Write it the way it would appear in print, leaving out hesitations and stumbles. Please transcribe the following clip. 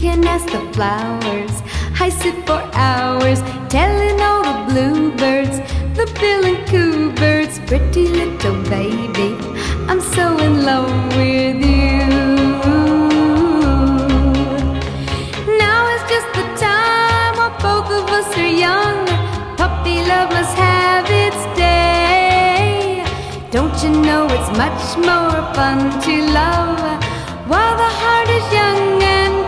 can ask the flowers. I sit for hours telling all the bluebirds, the bill and coo birds, pretty little baby, I'm so in love with you. Now is just the time while both of us are young. Puppy love must have its day. Don't you know it's much more fun to love while the heart is young and